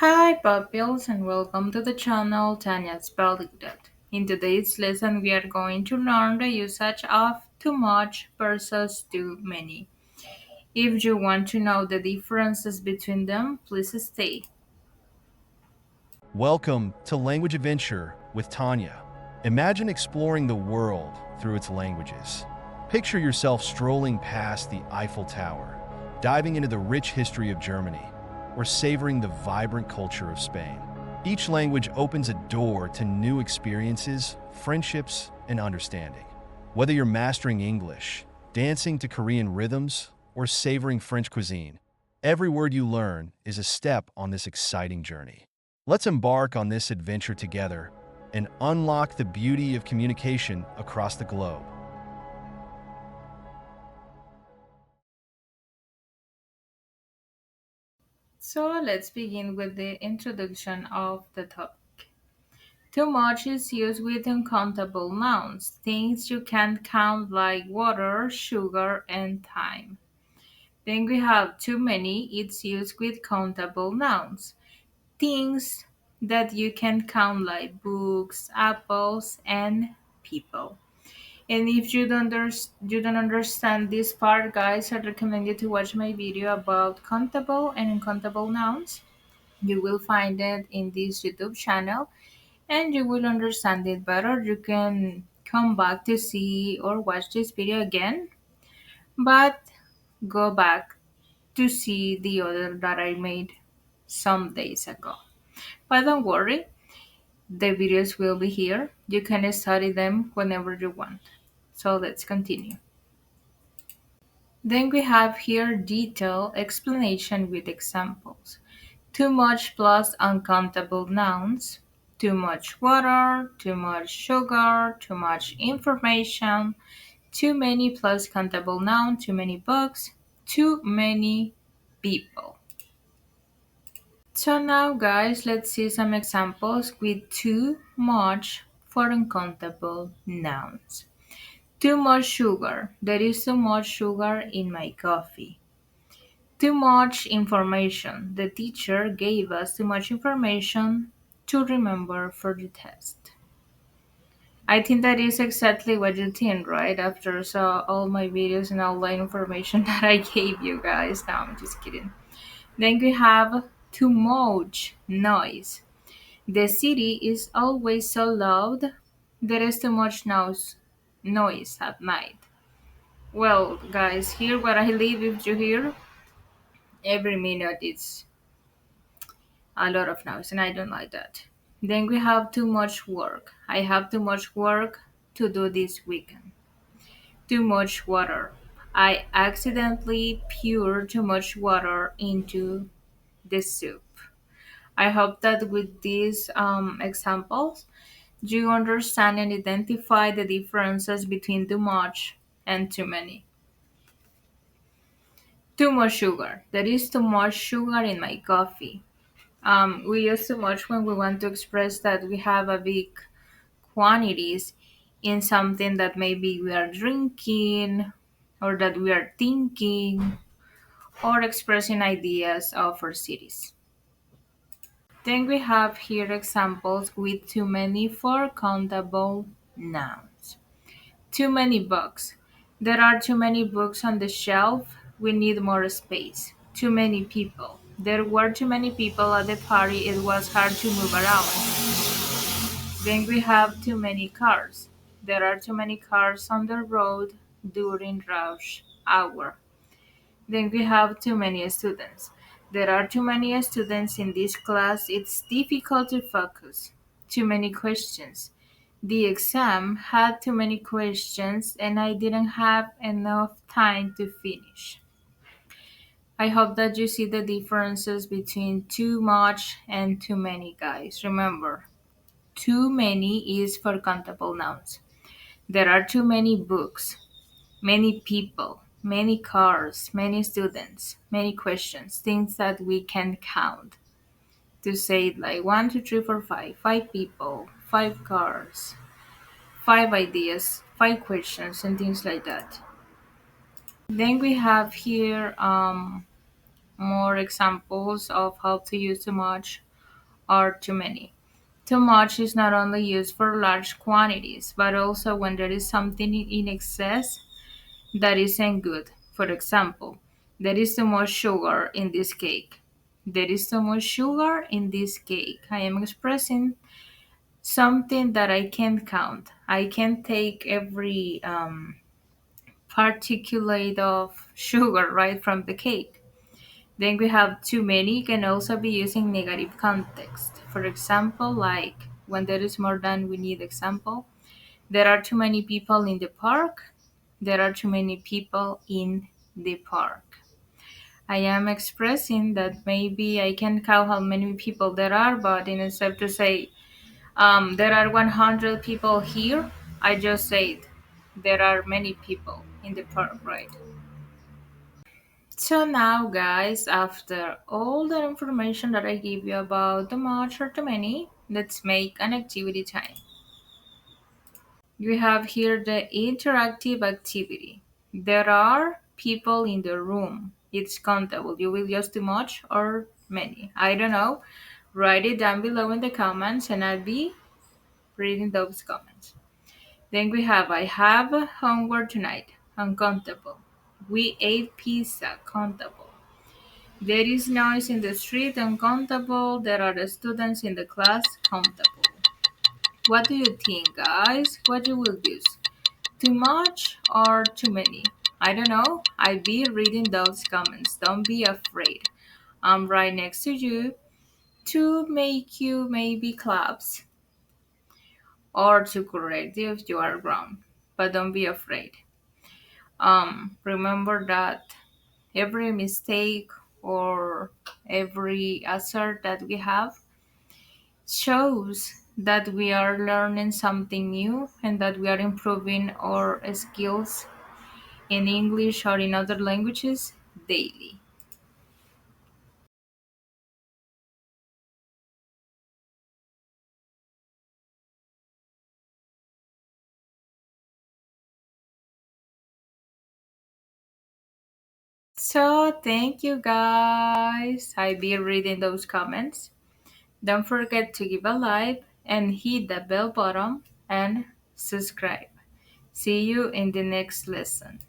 Hi pupils and welcome to the channel Tanya's Spelling Dot. In today's lesson we are going to learn the usage of too much versus too many. If you want to know the differences between them, please stay. Welcome to Language Adventure with Tanya. Imagine exploring the world through its languages. Picture yourself strolling past the Eiffel Tower, diving into the rich history of Germany, or savoring the vibrant culture of Spain. Each language opens a door to new experiences, friendships, and understanding. Whether you're mastering English, dancing to Korean rhythms, or savoring French cuisine, every word you learn is a step on this exciting journey. Let's embark on this adventure together and unlock the beauty of communication across the globe. So let's begin with the introduction of the topic. Too much is used with uncountable nouns, things you can't count like water, sugar, and time. Then we have too many, it's used with countable nouns. Things that you can count like books, apples, and people. And if you don't understand this part, guys, I recommend you to watch my video about countable and uncountable nouns. You will find it in this YouTube channel and you will understand it better. You can come back to see or watch this video again, but go back to see the other that I made some days ago. But don't worry, the videos will be here. You can study them whenever you want. So let's continue. Then we have here detailed explanation with examples. Too much plus uncountable nouns. Too much water, too much sugar, too much information, too many plus countable noun, too many books, too many people. So now guys, let's see some examples with too much for uncountable nouns. Too much sugar. There is too much sugar in my coffee. Too much information. The teacher gave us too much information to remember for the test. I think that is exactly what you think, right? After saw all my videos and all the information that I gave you guys. No, I'm just kidding. Then we have too much noise. The city is always so loud. There is too much noise at night. Well, guys, here where I live, if you hear, every minute it's a lot of noise, and I don't like that. Then we have too much work. I have too much work to do this weekend. Too much water. I accidentally poured too much water into the soup. I hope that with these examples, you understand and identify the differences between too much and too many. Too much sugar. There is too much sugar in my coffee. We use too much when we want to express that we have a big quantities in something that maybe we are drinking or that we are thinking or expressing ideas of our cities. Then we have here examples with too many for countable nouns. Too many books. There are too many books on the shelf. We need more space. Too many people. There were too many people at the party. It was hard to move around. Then we have too many cars. There are too many cars on the road during rush hour. Then we have too many students. There are too many students in this class. It's difficult to focus. Too many questions. The exam had too many questions and I didn't have enough time to finish. I hope that you see the differences between too much and too many, guys. Remember, too many is for countable nouns. There are too many books, many people, many cars, many students, many questions, things that we can count. To say it like one, two, three, four, five, five people, five cars, five ideas, five questions, and things like that. Then we have here more examples of how to use too much. or too many. Too much is not only used for large quantities, but also when there is something in excess that isn't good. For example, there is too much sugar in this cake. There is too much sugar in this cake. I am expressing something that I can't count. I can't take every particulate of sugar right from the cake. Then we have too many can also be used in negative context. For example, like when there is more than we need example, there are too many people in the park. There are too many people in the park. I am expressing that maybe I can count how many people there are, but instead to say there are 100 people here, I just said there are many people in the park, right? So now, guys, after all the information that I give you about the much or too many, let's make an activity time. You have here the interactive activity. There are people in the room. It's countable. You will use too much or many. I don't know. Write it down below in the comments and I'll be reading those comments. Then we have I have homework tonight. Uncountable. We ate pizza. Countable. There is noise in the street. Uncountable. There are students in the class. Countable. What do you think, guys? What you will use? Too much or too many? I don't know. I'll be reading those comments. Don't be afraid. I'm right next to you to make you maybe claps or to correct you if you are wrong. But don't be afraid. Remember that every mistake or every answer that we have shows that we are learning something new and that we are improving our skills in English or in other languages daily. So, thank you guys. I'll be reading those comments. Don't forget to give a like and hit the bell button and subscribe. See you in the next lesson.